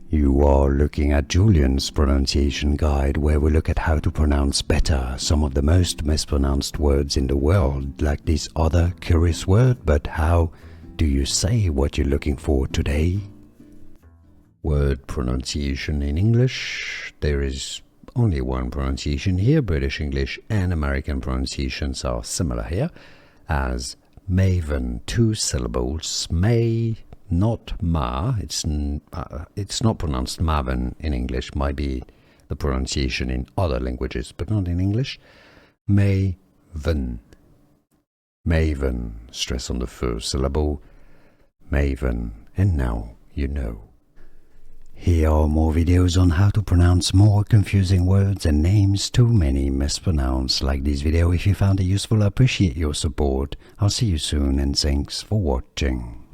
You are looking at Julian's pronunciation guide, where we look at how to pronounce better some of the most mispronounced words in the world, like this other curious word. But how do you say what you're looking for today? Word pronunciation in English. There is only one pronunciation here. British English and American pronunciations are similar here, as Maven, 2 syllables, may, not ma. It's not pronounced Maven in English. Might be the pronunciation in other languages, but not in English. Maven. Maven. Stress on the first syllable. Maven. And now you know. Here are more videos on how to pronounce more confusing words and names too many mispronounced. Like this video if you found it useful. I appreciate your support. I'll see you soon and thanks for watching.